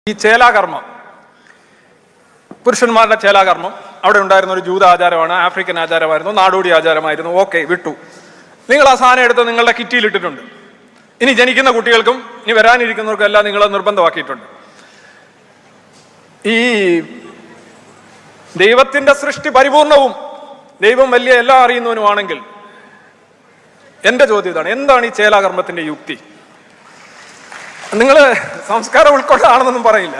ഈ ചേലാകർമ്മം, പുരുഷന്മാരുടെ ചേലാകർമ്മം അവിടെ ഉണ്ടായിരുന്ന ഒരു ജൂത ആചാരമാണ്, ആഫ്രിക്കൻ ആചാരമായിരുന്നു, നാടോടി ആചാരമായിരുന്നു. ഓക്കെ, വിട്ടു. നിങ്ങൾ ആ സാധനം എടുത്ത് നിങ്ങളുടെ കിറ്റിയിലിട്ടിട്ടുണ്ട്. ഇനി ജനിക്കുന്ന കുട്ടികൾക്കും ഇനി വരാനിരിക്കുന്നവർക്കും എല്ലാം നിങ്ങൾ നിർബന്ധമാക്കിയിട്ടുണ്ട്. ഈ ദൈവത്തിന്റെ സൃഷ്ടി പരിപൂർണവും ദൈവം വലിയ എല്ലാം അറിയുന്നവനുമാണെങ്കിൽ എന്റെ ചോദ്യം ഇതാണ്: എന്താണ് ഈ ചേലാകർമ്മത്തിന്റെ യുക്തി? നിങ്ങൾ സംസ്കാരം ഉൾക്കൊള്ളാണെന്നൊന്നും പറയില്ല.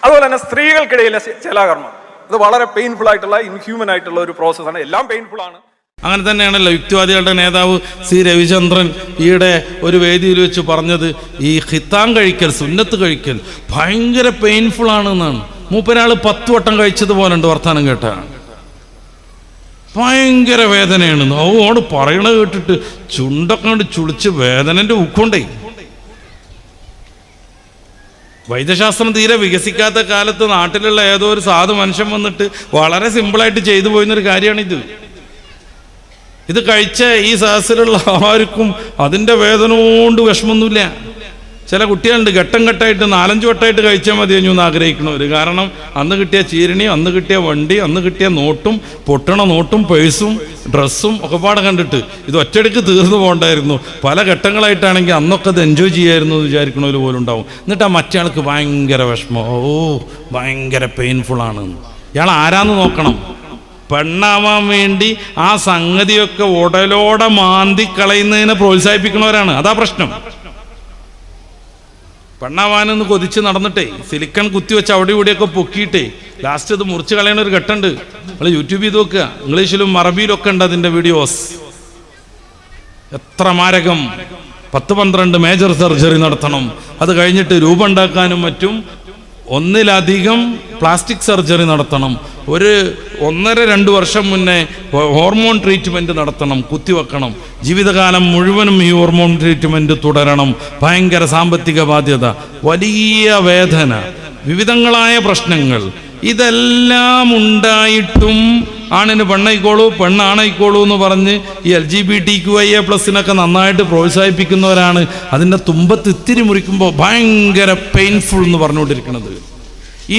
അതുപോലെ തന്നെ സ്ത്രീകൾക്കിടയിലെ ചേലാകർമ്മം, അത് വളരെ പെയിൻഫുൾ ആയിട്ടുള്ള, ഇൻഹ്യൂമൻ ആയിട്ടുള്ള ഒരു പ്രോസസ്സാണ്. എല്ലാം പെയിൻഫുൾ ആണ്. അങ്ങനെ തന്നെയാണല്ലോ യുക്തിവാദികളുടെ നേതാവ് സി രവിചന്ദ്രൻ ഈയിടെ ഒരു വേദിയിൽ വെച്ച് പറഞ്ഞത്, ഈ ഖിത്താൻ കഴിക്കൽ, സുന്നത്ത് കഴിക്കൽ ഭയങ്കര പെയിൻഫുൾ ആണെന്നാണ്. മൂപ്പരാൾ 10 വട്ടം കഴിച്ചതുപോലെ ഉണ്ട് വർത്താനം കേട്ട. ഭയങ്കര വേദനയാണെന്ന് ഓട് പറയണ കേട്ടിട്ട് ചുണ്ടൊക്കെ കൊണ്ട് ചുളിച്ച് വേദനന്റെ ഉക്കൊണ്ടേ. വൈദ്യശാസ്ത്രം തീരെ വികസിക്കാത്ത കാലത്ത് നാട്ടിലുള്ള ഏതോ ഒരു സാധു മനുഷ്യൻ വന്നിട്ട് വളരെ സിമ്പിളായിട്ട് ചെയ്തു പോയിരുന്നൊരു കാര്യമാണിത്. ഇത് കഴിച്ച ഈ സദസ്സിലുള്ള ആർക്കും അതിൻ്റെ വേദന കൊണ്ട് വിഷമമൊന്നുമില്ല. ചില കുട്ടികളുണ്ട് ഘട്ടം ഘട്ടമായിട്ട് 4-5 വട്ടമായിട്ട് കഴിച്ചാൽ മതി എന്ന് ആഗ്രഹിക്കണവർ. കാരണം അന്ന് കിട്ടിയ ചീരണിയും അന്ന് കിട്ടിയ വണ്ടി, അന്ന് കിട്ടിയ നോട്ടും, പൊട്ടണ നോട്ടും, പേഴ്സും, ഡ്രസ്സും ഒക്കെ പാടെ കണ്ടിട്ട് ഇത് ഒറ്റയടിക്ക് തീർന്നു പോകണ്ടായിരുന്നു. പല ഘട്ടങ്ങളായിട്ടാണെങ്കിൽ അന്നൊക്കെ അത് എൻജോയ് ചെയ്യായിരുന്നു എന്ന് വിചാരിക്കണവർ പോലും ഉണ്ടാവും. എന്നിട്ട് ആ മറ്റേ ആൾക്ക് ഭയങ്കര വിഷമം, ഭയങ്കര പെയിൻഫുള്ളാണ്. ഇയാൾ ആരാന്ന് നോക്കണം. പെണ്ണാവാൻ വേണ്ടി ആ സംഗതിയൊക്കെ ഉടലോടെ മാന്തി കളയുന്നതിനെ പ്രോത്സാഹിപ്പിക്കുന്നവരാണ്. അതാ പ്രശ്നം. പെണ്ണാവാനെന്ന് കൊതിച്ച് നടന്നിട്ടേ സിലിക്കൺ കുത്തിവെച്ച് അവിടെ ഇവിടെയൊക്കെ പൊക്കിയിട്ടേ ലാസ്റ്റ് ഇത് മുറിച്ച് കളയണ ഒരു ഘട്ടമുണ്ട്. നിങ്ങൾ യൂട്യൂബ് ചെയ്ത് നോക്കുക, ഇംഗ്ലീഷിലും അറബിയിലൊക്കെ ഉണ്ട് അതിൻ്റെ വീഡിയോസ്. എത്ര മാരകം! 10-12 മേജർ സർജറി നടത്തണം. അത് കഴിഞ്ഞിട്ട് രൂപം ഉണ്ടാക്കാനും മറ്റും 1-ലധികം പ്ലാസ്റ്റിക് സർജറി നടത്തണം. 1-2 വർഷം മുന്നേ ഹോർമോൺ ട്രീറ്റ്മെൻറ്റ് നടത്തണം, കുത്തിവെക്കണം. ജീവിതകാലം മുഴുവനും ഈ ഹോർമോൺ ട്രീറ്റ്മെൻറ്റ് തുടരണം. ഭയങ്കര സാമ്പത്തിക ബാധ്യത, വലിയ വേദന, വിവിധങ്ങളായ പ്രശ്നങ്ങൾ. ഇതെല്ലാം ഉണ്ടായിട്ടും ആണിന് പെണ്ണായിക്കോളൂ, പെണ്ണാണായിക്കോളൂ എന്ന് പറഞ്ഞ് ഈ LGBTQIA+ നന്നായിട്ട് പ്രോത്സാഹിപ്പിക്കുന്നവരാണ് അതിൻ്റെ തുമ്പത്ത് ഇത്തിരി മുറിക്കുമ്പോൾ ഭയങ്കര പെയിൻഫുൾ എന്ന് പറഞ്ഞുകൊണ്ടിരിക്കുന്നത്.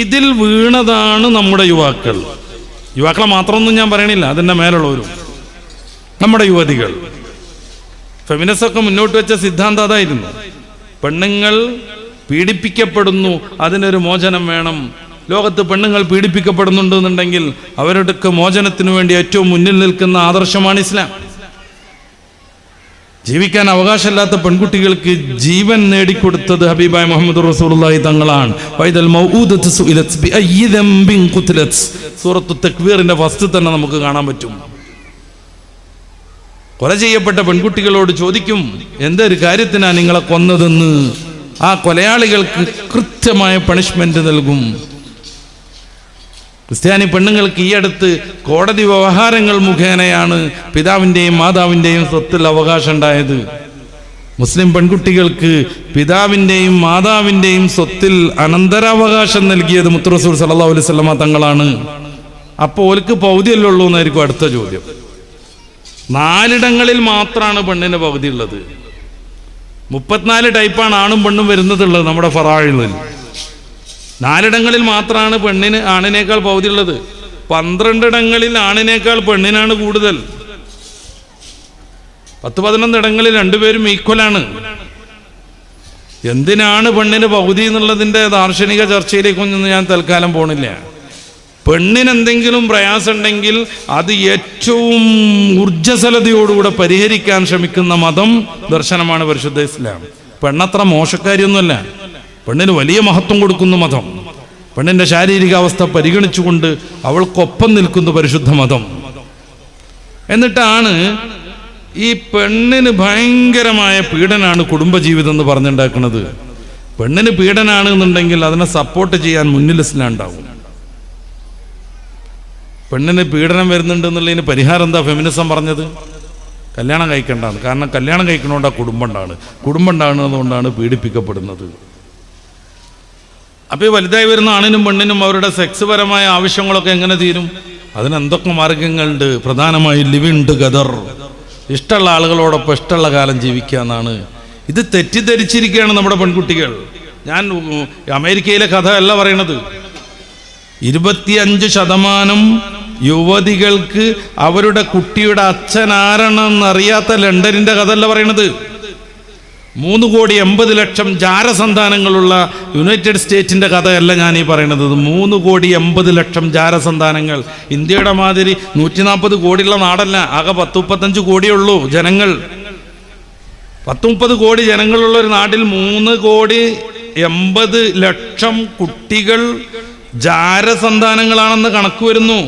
ഇതിൽ വീണതാണ് നമ്മുടെ യുവാക്കളെ മാത്രമൊന്നും ഞാൻ പറയണില്ല, അതിൻ്റെ മേലുള്ളവരും. നമ്മുടെ യുവതികൾ, ഫെമിനിസ്റ്റൊക്കെ മുന്നോട്ട് വെച്ച സിദ്ധാന്തം അതായിരുന്നു. പെണ്ണുങ്ങൾ പീഡിപ്പിക്കപ്പെടുന്നു, അതിനൊരു മോചനം വേണം. ലോകത്ത് പെണ്ണുങ്ങൾ പീഡിപ്പിക്കപ്പെടുന്നുണ്ടെന്നുണ്ടെങ്കിൽ അവരുടെയൊക്കെ മോചനത്തിനു വേണ്ടി ഏറ്റവും മുന്നിൽ നിൽക്കുന്ന ആദർശമാണ് ഇസ്ലാം. ജീവിക്കാൻ അവകാശമില്ലാത്ത പെൺകുട്ടികൾക്ക് ജീവൻ നേടിക്കൊടുത്തത് ഹബീബായ മുഹമ്മദ് റസൂലുള്ളാഹി തങ്ങളാണ്. വൈദൽ മൗഊദതു സുഇലത് ബിഅയ്യി ദംബിൻ ഖുതിലത്, സൂറത്തു തക്വീറിന്റെ ഫസ്റ്റ് തന്നെ നമുക്ക് കാണാൻ പറ്റും. കൊല ചെയ്യപ്പെട്ട പെൺകുട്ടികളോട് ചോദിക്കും, എന്തൊരു കാര്യത്തിനാണ് നിങ്ങളെ കൊന്നതെന്ന്. ആ കൊലയാളികൾക്ക് കൃത്യമായ പണിഷ്മെന്റ് നൽകും. ക്രിസ്ത്യാനി പെണ്ണുങ്ങൾക്ക് ഈ അടുത്ത് കോടതി വ്യവഹാരങ്ങൾ മുഖേനയാണ് പിതാവിൻ്റെയും മാതാവിൻ്റെയും സ്വത്തിൽ അവകാശം ഉണ്ടായത്. മുസ്ലിം പെൺകുട്ടികൾക്ക് പിതാവിൻ്റെയും മാതാവിൻ്റെയും സ്വത്തിൽ അനന്തരാവകാശം നൽകിയത് മുത്ത് റസൂൽ സല്ലല്ലാഹു അലൈഹി വസല്ലമ തങ്ങളാണ്. അപ്പോൾ ഓർക്ക് പൗതിയല്ലേ ഉള്ളൂ എന്നായിരിക്കും അടുത്ത ചോദ്യം. 4 മാത്രമാണ് പെണ്ണിന് പകുതി ഉള്ളത്. 34 ടൈപ്പാണ് ആണും പെണ്ണും വരുന്നതുള്ളത് നമ്മുടെ ഫറായിലിൽ. 4 മാത്രമാണ് പെണ്ണിന് ആണിനേക്കാൾ പകുതി ഉള്ളത്. 12 ആണിനേക്കാൾ പെണ്ണിനാണ് കൂടുതൽ. 10-11 രണ്ടുപേരും ഈക്വലാണ്. എന്തിനാണ് പെണ്ണിന് പകുതി എന്നുള്ളതിൻ്റെ ദാർശനിക ചർച്ചയിലേക്കൊന്നും ഞാൻ തൽക്കാലം പോണില്ല. പെണ്ണിന് എന്തെങ്കിലും പ്രയാസം ഉണ്ടെങ്കിൽ അത് ഏറ്റവും ഊർജ്ജസ്വലതയോടുകൂടെ പരിഹരിക്കാൻ ശ്രമിക്കുന്ന മതം, ദർശനമാണ് പരിശുദ്ധ ഇസ്ലാം. പെണ്ണത്ര മോശക്കാരിയൊന്നുമല്ല, പെണ്ണിന് വലിയ മഹത്വം കൊടുക്കുന്ന മതം. പെണ്ണിൻ്റെ ശാരീരികാവസ്ഥ പരിഗണിച്ചുകൊണ്ട് അവൾക്കൊപ്പം നിൽക്കുന്ന പരിശുദ്ധ മതം. എന്നിട്ടാണ് ഈ പെണ്ണിന് ഭയങ്കരമായ പീഡനാണ് കുടുംബജീവിതം എന്ന് പറഞ്ഞുണ്ടാക്കുന്നത്. പെണ്ണിന് പീഡനാണ് എന്നുണ്ടെങ്കിൽ അതിനെ സപ്പോർട്ട് ചെയ്യാൻ മുന്നിൽ ഇസ്ലാം ഉണ്ടാവും. പെണ്ണിന് പീഡനം വരുന്നുണ്ടെന്നുള്ളതിന് പരിഹാരം എന്താ ഫെമിനിസം പറഞ്ഞത്? കല്യാണം കഴിക്കേണ്ടതാണ്. കാരണം കല്യാണം കഴിക്കണോണ്ടാ കുടുംബം ഉണ്ടാകുന്നതുകൊണ്ടാണ് പീഡിപ്പിക്കപ്പെടുന്നത്. അപ്പോൾ ഈ വലുതായി വരുന്ന ആണിനും പെണ്ണിനും അവരുടെ സെക്സ് പരമായ ആവശ്യങ്ങളൊക്കെ എങ്ങനെ തീരും? അതിനെന്തൊക്കെ മാർഗങ്ങളുണ്ട്? പ്രധാനമായി ലിവിങ് ടുഗദർ, ഇഷ്ടമുള്ള ആളുകളോടൊപ്പം ഇഷ്ടമുള്ള കാലം ജീവിക്കുക എന്നാണ്. ഇത് തെറ്റിദ്ധരിച്ചിരിക്കുകയാണ് നമ്മുടെ പെൺകുട്ടികൾ. ഞാൻ അമേരിക്കയിലെ കഥ അല്ല പറയണത്. 25% യുവതികൾക്ക് അവരുടെ കുട്ടിയുടെ അച്ഛൻ ആരാണെന്നറിയാത്ത ലണ്ടനിന്റെ കഥ അല്ല പറയണത്. 3,80,00,000 ജാരസന്താനങ്ങളുള്ള യുണൈറ്റഡ് സ്റ്റേറ്റിന്റെ കഥയല്ല ഞാൻ ഈ പറയുന്നത്. 3,80,00,000 ജാരസന്താനങ്ങൾ. ഇന്ത്യയുടെ മാതിരി 140 കോടിയുള്ള നാടല്ല, ആകെ 10-35 കോടിയുള്ളൂ ജനങ്ങൾ. 10-30 കോടി ജനങ്ങളുള്ള ഒരു നാട്ടിൽ 3,80,00,000 കുട്ടികൾ ജാരസന്താനങ്ങളാണെന്ന് കണക്ക് വരുന്നു.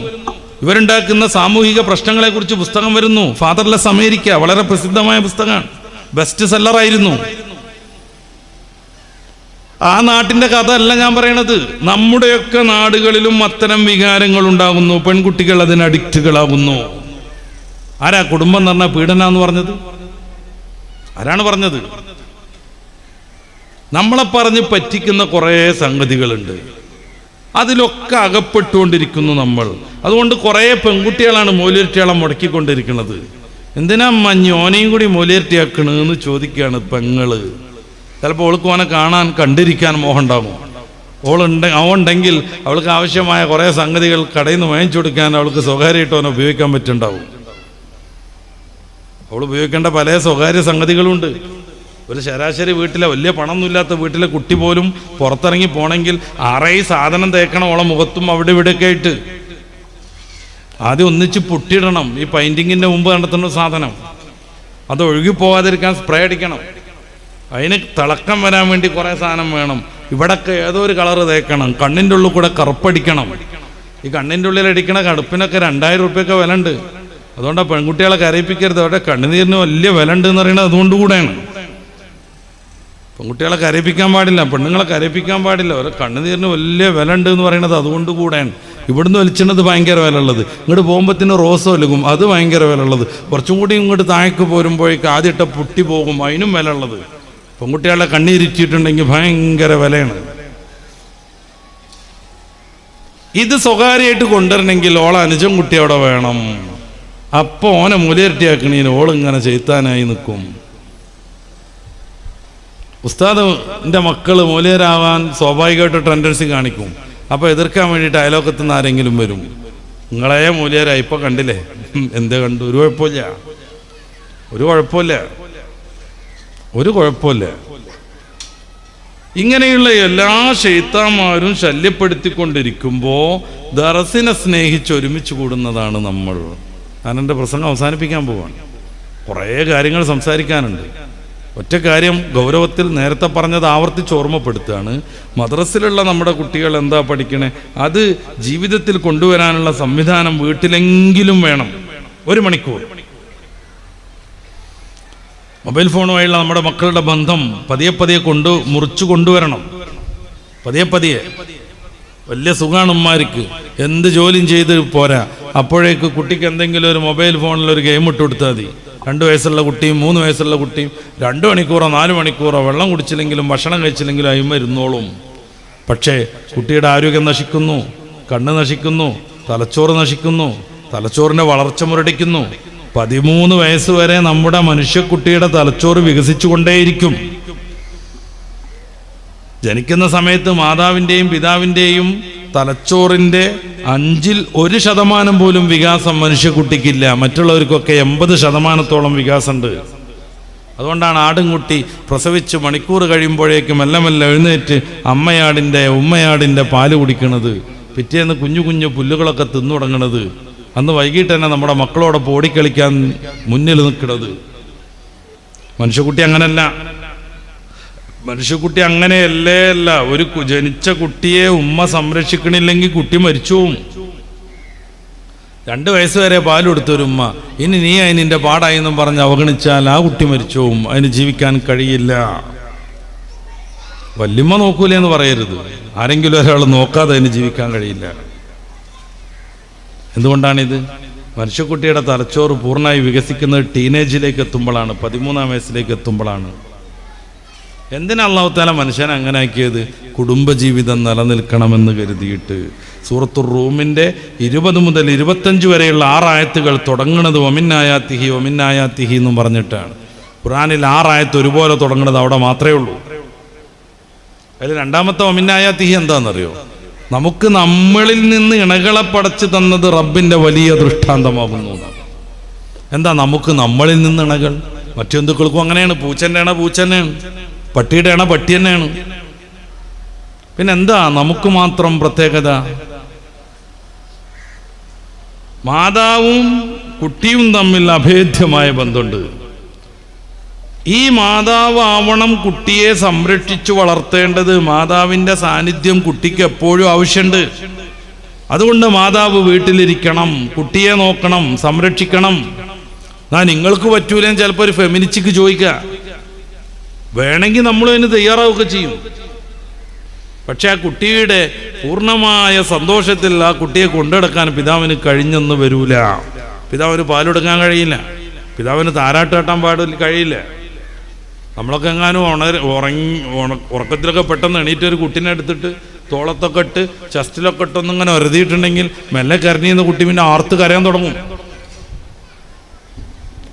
ഇവരുണ്ടാക്കുന്ന സാമൂഹിക പ്രശ്നങ്ങളെക്കുറിച്ച് പുസ്തകം വരുന്നു. ഫാദർലെസ് അമേരിക്ക, വളരെ പ്രസിദ്ധമായ പുസ്തകമാണ്, ബെസ്റ്റ് സെല്ലറായിരുന്നു. ആ നാട്ടിന്റെ കഥ അല്ല ഞാൻ പറയണത്. നമ്മുടെയൊക്കെ നാടുകളിലും അത്തരം വികാരങ്ങൾ ഉണ്ടാകുന്നു. പെൺകുട്ടികൾ അതിന് അഡിക്റ്റുകളാകുന്നു. ആരാ കുടുംബം എന്ന് പറഞ്ഞാൽ പീഡനാന്ന് പറഞ്ഞത്? ആരാണ് പറഞ്ഞത്? നമ്മളെ പറഞ്ഞ് പറ്റിക്കുന്ന കുറേ സംഗതികളുണ്ട്, അതിലൊക്കെ അകപ്പെട്ടുകൊണ്ടിരിക്കുന്നു നമ്മൾ. അതുകൊണ്ട് കുറേ പെൺകുട്ടികളാണ് മോലിയർട്ടിയാളെ മുടക്കിക്കൊണ്ടിരിക്കുന്നത്. എന്തിനാ മഞ്ഞോനെയും കൂടി മോലിയർട്ടിയാക്കണെന്ന് ചോദിക്കുകയാണ് പെങ്ങള്. ചിലപ്പോൾ അവൾക്ക് ഓനെ കാണാൻ കണ്ടിരിക്കാൻ മോഹം ഉണ്ടാകും. അവളുണ്ടെങ്കിൽ അവൾക്ക് ആവശ്യമായ കുറേ സംഗതികൾ കടയിൽ നിന്ന് വാങ്ങിച്ചു കൊടുക്കാൻ അവൾക്ക് സ്വകാര്യമായിട്ട് അവനെ ഉപയോഗിക്കാൻ പറ്റുന്നുണ്ടാവും. അവൾ ഉപയോഗിക്കേണ്ട പല സ്വകാര്യ സംഗതികളുണ്ട്. ഒരു ശരാശരി വീട്ടിലെ വലിയ പണമൊന്നുമില്ലാത്ത വീട്ടിലെ കുട്ടി പോലും പുറത്തിറങ്ങി പോണെങ്കിൽ 6 സാധനം തേക്കണം അവളെ മുഖത്തും അവിടെ ഇവിടെയൊക്കെ ആയിട്ട്. ആദ്യം ഒന്നിച്ച് പൊട്ടിയിടണം. ഈ പെയിന്റിങ്ങിന്റെ മുമ്പ് നടത്തുന്ന സാധനം അത് ഒഴുകി പോകാതിരിക്കാൻ സ്പ്രേ അടിക്കണം. അതിന് തിളക്കം വരാൻ വേണ്ടി കുറേ സാധനം വേണം. ഇവിടൊക്കെ ഏതോ ഒരു കളറ് തേക്കണം. കണ്ണിൻ്റെ ഉള്ളിൽ കൂടെ കറുപ്പടിക്കണം. ഈ കണ്ണിൻ്റെ ഉള്ളിൽ അടിക്കണ കടുപ്പിനൊക്കെ 2,000 രൂപയൊക്കെ വില ഉണ്ട്. അതുകൊണ്ടാണ് പെൺകുട്ടികളെ കരയിപ്പിക്കരുത്. അവരുടെ കണ്ണുനീരിന് വലിയ വില ഉണ്ട് എന്ന് പറയുന്നത് അതുകൊണ്ട് കൂടെയാണ്. പെൺകുട്ടികളെ കരയിപ്പിക്കാൻ പാടില്ല, പെണ്ണുങ്ങളെ കരയിപ്പിക്കാൻ പാടില്ല. അവരുടെ കണ്ണുനീരിന് വലിയ വില ഉണ്ട് എന്ന് പറയുന്നത് അതുകൊണ്ട് കൂടെയാണ്. ഇവിടുന്ന് വലിച്ചിടുന്നത് ഭയങ്കര വില ഉള്ളത്, ഇങ്ങോട്ട് പോകുമ്പോഴത്തേന് റോസ് ഒലുകും, അത് ഭയങ്കര വില ഉള്ളത്. കുറച്ചും കൂടി ഇങ്ങോട്ട് താഴേക്ക് പോരുമ്പോഴേക്ക് ആദ്യത്തെ പൊട്ടി പോകും, അതിനും വില ഉള്ളത്. പെൺകുട്ടികളെ കണ്ണീരിറ്റിട്ടുണ്ടെങ്കിൽ ഭയങ്കര വിലയാണ്. ഇത് സ്വകാര്യമായിട്ട് കൊണ്ടുവരണമെങ്കിൽ ഓളെ അനുജൻ കുട്ടി അവിടെ വേണം. അപ്പോൾ ഓനെ മുലയിരട്ടിയാക്കണീന് ഓളിങ്ങനെ ചെയ്ത്താനായി നിൽക്കും. ഉസ്താദിൻ്റെ മക്കൾ മൂല്യരാവാൻ സ്വാഭാവികമായിട്ട് ടെൻഡൻസി കാണിക്കും. അപ്പോൾ എതിർക്കാൻ വേണ്ടിയിട്ട് അയലോക്കത്തു നിന്ന് ആരെങ്കിലും വരും. നിങ്ങളെ മൂല്യരാ ഇപ്പം കണ്ടില്ലേ, എന്തേ കണ്ടു? ഒരു കുഴപ്പമില്ല, ഒരു കുഴപ്പമില്ല, ഒരു കുഴപ്പമില്ല. ഇങ്ങനെയുള്ള എല്ലാ ശൈത്താന്മാരും ശല്യപ്പെടുത്തിക്കൊണ്ടിരിക്കുമ്പോൾ ദറസിനെ സ്നേഹിച്ച് ഒരുമിച്ച് കൂടുന്നതാണ് നമ്മൾ. ഞാൻ എൻ്റെ പ്രസംഗം അവസാനിപ്പിക്കാൻ പോവാണ്. കുറേ കാര്യങ്ങൾ സംസാരിക്കാനുണ്ട്. ഒറ്റ കാര്യം ഗൗരവത്തിൽ നേരത്തെ പറഞ്ഞത് ആവർത്തിച്ച് ഓർമ്മപ്പെടുത്തുകയാണ്. മദ്രസിലുള്ള നമ്മുടെ കുട്ടികൾ എന്താ പഠിക്കണേ, അത് ജീവിതത്തിൽ കൊണ്ടുവരാനുള്ള സംവിധാനം വീട്ടിലെങ്കിലും വേണം. 1 മണിക്കൂർ മൊബൈൽ ഫോണുമായുള്ള നമ്മുടെ മക്കളുടെ ബന്ധം പതിയെ പതിയെ മുറിച്ചു കൊണ്ടുവരണം. പതിയെ പതിയെ. വലിയ സുഖമാണ് ഉമ്മാർക്ക്, എന്ത് ജോലിയും ചെയ്ത് പോരാ. അപ്പോഴേക്ക് കുട്ടിക്ക് എന്തെങ്കിലും ഒരു മൊബൈൽ ഫോണിൽ ഒരു ഗെയിം ഇട്ട് കൊടുത്താൽ മതി. 2 വയസ്സുള്ള കുട്ടിയും 3 വയസ്സുള്ള കുട്ടിയും 2 മണിക്കൂറോ 4 മണിക്കൂറോ വെള്ളം കുടിച്ചില്ലെങ്കിലും ഭക്ഷണം കഴിച്ചില്ലെങ്കിലും അയിമ ഇരുന്നോളും. പക്ഷേ കുട്ടിയുടെ ആരോഗ്യം നശിക്കുന്നു, കണ്ണ് നശിക്കുന്നു, തലച്ചോറ് നശിക്കുന്നു, തലച്ചോറിൻ്റെ വളർച്ച മുരടിക്കുന്നു. 13 വയസ്സ് വരെ നമ്മുടെ മനുഷ്യക്കുട്ടിയുടെ തലച്ചോറ് വികസിച്ചുകൊണ്ടേയിരിക്കും. ജനിക്കുന്ന സമയത്ത് മാതാവിൻ്റെയും പിതാവിൻ്റെയും തലച്ചോറിൻ്റെ 1% പോലും വികാസം മനുഷ്യക്കുട്ടിക്കില്ല. മറ്റുള്ളവർക്കൊക്കെ 80% വികാസമുണ്ട്. അതുകൊണ്ടാണ് ആടുംകുട്ടി പ്രസവിച്ച് മണിക്കൂർ കഴിയുമ്പോഴേക്കും മെല്ലെ മെല്ലെ എഴുന്നേറ്റ് ഉമ്മയാടിൻ്റെ പാല് കുടിക്കുന്നത്, പിറ്റേന്ന് കുഞ്ഞു കുഞ്ഞു പുല്ലുകളൊക്കെ തിന്നു തുടങ്ങുന്നത്, അന്ന് വൈകിട്ട് തന്നെ നമ്മുടെ മക്കളോടൊപ്പം ഓടിക്കളിക്കാൻ മുന്നിൽ നിൽക്കുന്നത്. മനുഷ്യക്കുട്ടി അങ്ങനല്ല. മനുഷ്യക്കുട്ടി അങ്ങനെയല്ലേ അല്ല. ഒരു ജനിച്ച കുട്ടിയെ ഉമ്മ സംരക്ഷിക്കണില്ലെങ്കിൽ കുട്ടി മരിച്ചു പോവും. 2 വയസ്സ് വരെ പാൽ കൊടുത്തൊരു ഉമ്മ ഇനി നീ അതിനിൻ്റെ പാടായി എന്നും പറഞ്ഞ് അവഗണിച്ചാൽ ആ കുട്ടി മരിച്ചു പോവും. അതിന് ജീവിക്കാൻ കഴിയില്ല. വല്യമ്മ നോക്കൂലേ എന്ന് പറയരുത്. ആരെങ്കിലും ഒരാൾ നോക്കാതെ അതിന് ജീവിക്കാൻ കഴിയില്ല. എന്തുകൊണ്ടാണിത്? മനുഷ്യക്കുട്ടിയുടെ തലച്ചോറ് പൂർണ്ണമായി വികസിക്കുന്നത് ടീനേജിലേക്ക് എത്തുമ്പോഴാണ്, 13-ാം വയസ്സിലേക്ക് എത്തുമ്പോഴാണ്. എന്തിനാ അല്ലാഹു തആല മനുഷ്യനെ അങ്ങനെ ആക്കിയത്? കുടുംബജീവിതം നിലനിൽക്കണമെന്ന് കരുതിയിട്ട്. സൂറത്തുർ റൂമിൻ്റെ 20 മുതൽ 25 വരെയുള്ള 6 ആയത്തുകൾ തുടങ്ങുന്നത് ഒമിന്നായാത്തിഹി എന്നും പറഞ്ഞിട്ടാണ്. ഖുർആനിൽ 6 ആയത്ത് ഒരുപോലെ തുടങ്ങുന്നത് അവിടെ മാത്രമേ ഉള്ളൂ. അതിൽ രണ്ടാമത്തെ ഒമിനായാത്തിഹി എന്താണെന്നറിയോ? നമുക്ക് നമ്മളിൽ നിന്ന് ഇണകളെ പടച്ചു തന്നത് റബ്ബിന്റെ വലിയ ദൃഷ്ടാന്തമാകുന്നു. എന്താ നമുക്ക് നമ്മളിൽ നിന്ന് ഇണകൾ? മറ്റു ജന്തുക്കൾക്കും അങ്ങനെയാണ്. പൂച്ചന്റെ ഇണ പൂച്ച തന്നെയാണ്, പട്ടിയുടെ ഇണ പട്ടി തന്നെയാണ്. പിന്നെന്താ നമുക്ക് മാത്രം പ്രത്യേകത? മാതാവും കുട്ടിയും തമ്മിൽ അഭേദ്യമായ ബന്ധമുണ്ട്. ഈ മാതാവ് ആവണം കുട്ടിയെ സംരക്ഷിച്ചു വളർത്തേണ്ടത്. മാതാവിൻ്റെ സാന്നിധ്യം കുട്ടിക്ക് എപ്പോഴും ആവശ്യമുണ്ട്. അതുകൊണ്ട് മാതാവ് വീട്ടിലിരിക്കണം, കുട്ടിയെ നോക്കണം, സംരക്ഷിക്കണം. നിങ്ങൾക്ക് പറ്റൂലെന്ന് ചിലപ്പോൾ ഒരു ഫെമിനിസ്റ്റിക്ക് ചോദിക്കുക, വേണമെങ്കിൽ നമ്മൾ അതിന് തയ്യാറാവുക ചെയ്യും. പക്ഷെ ആ കുട്ടിയുടെ പൂർണ്ണമായ സന്തോഷത്തിൽ ആ കുട്ടിയെ കൊണ്ടുനടക്കാൻ പിതാവിന് കഴിഞ്ഞെന്ന് വരൂല. പിതാവിന് പാലെടുക്കാൻ കഴിയില്ല, പിതാവിന് താരാട്ട് കെട്ടാൻ കഴിയില്ല. നമ്മളൊക്കെ എങ്ങാനും ഉറക്കത്തിലൊക്കെ പെട്ടെന്ന് എണീറ്റ് ഒരു കുട്ടീനെ എടുത്തിട്ട് തോളത്തൊക്കെ ഇട്ട് ചെസ്റ്റിലൊക്കെ ഇട്ടൊന്നിങ്ങനെ ഒരുതിയിട്ടുണ്ടെങ്കിൽ മെല്ലെ കരഞ്ഞിന്ന് കുട്ടി പിന്നെ ആർത്ത് കരയാൻ തുടങ്ങും.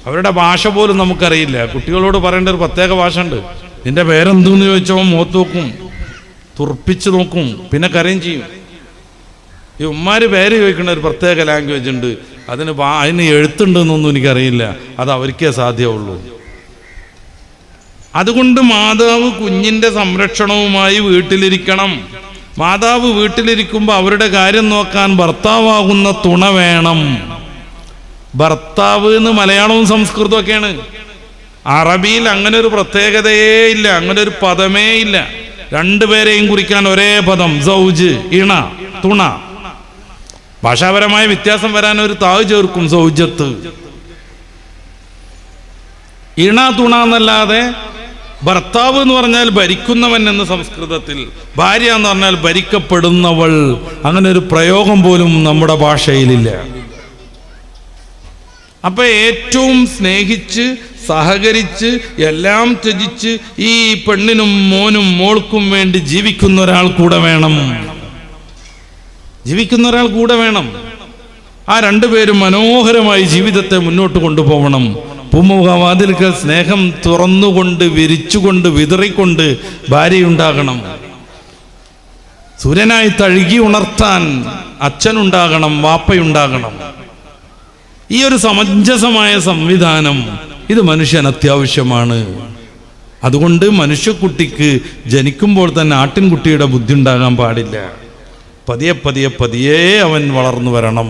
അവരുടെ ഭാഷ പോലും നമുക്കറിയില്ല. കുട്ടികളോട് പറയേണ്ട ഒരു പ്രത്യേക ഭാഷ ഉണ്ട്. നിന്റെ പേരെന്തെന്ന് ചോദിച്ചോ മുഖത്ത് നോക്കും, തുറപ്പിച്ച് നോക്കും, പിന്നെ കരയും ചെയ്യും. ഈ ഉമ്മാര് പേര് ചോദിക്കുന്ന ഒരു പ്രത്യേക ലാംഗ്വേജ് ഉണ്ട്. അതിന് എഴുത്തുണ്ടെന്നൊന്നും എനിക്കറിയില്ല, അത് അവർക്കേ സാധ്യമുള്ളൂ. അതുകൊണ്ട് മാതാവ് കുഞ്ഞിൻ്റെ സംരക്ഷണവുമായി വീട്ടിലിരിക്കണം. മാതാവ് വീട്ടിലിരിക്കുമ്പോൾ അവരുടെ കാര്യം നോക്കാൻ ഭർത്താവാകുന്ന തുണ വേണം. ഭർത്താവ് എന്ന് മലയാളവും സംസ്കൃതവും ഒക്കെയാണ്. അറബിയിൽ അങ്ങനെ ഒരു പ്രത്യേകതയേ ഇല്ല, അങ്ങനെ ഒരു പദമേ ഇല്ല. രണ്ടുപേരെയും കുറിക്കാൻ ഒരേ പദം, സൗജ്, ഇണ, തുണ. ഭാഷാപരമായ വ്യത്യാസം വരാൻ ഒരു താവ് ചേർക്കും, സൗജത്ത്. ഇണ, തുണ എന്നല്ലാതെ ഭർത്താവ് എന്ന് പറഞ്ഞാൽ ഭരിക്കുന്നവൻ എന്ന് സംസ്കൃതത്തിൽ, ഭാര്യ എന്ന് പറഞ്ഞാൽ ഭരിക്കപ്പെടുന്നവൾ, അങ്ങനെ ഒരു പ്രയോഗം പോലും നമ്മുടെ ഭാഷയിലില്ല. അപ്പൊ ഏറ്റവും സ്നേഹിച്ച് സഹകരിച്ച് എല്ലാം ത്യജിച്ച് ഈ പെണ്ണിനും മോനും മോൾക്കും വേണ്ടി ജീവിക്കുന്ന ഒരാൾ കൂടെ വേണം. ആ രണ്ടുപേരും മനോഹരമായി ജീവിതത്തെ മുന്നോട്ട് കൊണ്ടുപോകണം. പൂമുഖവാതിൽക്കൽ സ്നേഹം തുറന്നുകൊണ്ട് വിരിച്ചുകൊണ്ട് വിതറിക്കൊണ്ട് ഭാര്യയുണ്ടാകണം. സൂര്യനായി തഴുകി ഉണർത്താൻ അച്ഛനുണ്ടാകണം, വാപ്പയുണ്ടാകണം. ഈ ഒരു സമഞ്ജസമായ സംവിധാനം ഇത് മനുഷ്യൻ അത്യാവശ്യമാണ്. അതുകൊണ്ട് മനുഷ്യക്കുട്ടിക്ക് ജനിക്കുമ്പോൾ തന്നെ ആട്ടിൻകുട്ടിയുടെ ബുദ്ധി ഉണ്ടാകാൻ പാടില്ല. പതിയെ പതിയെ പതിയെ അവൻ വളർന്നു വരണം.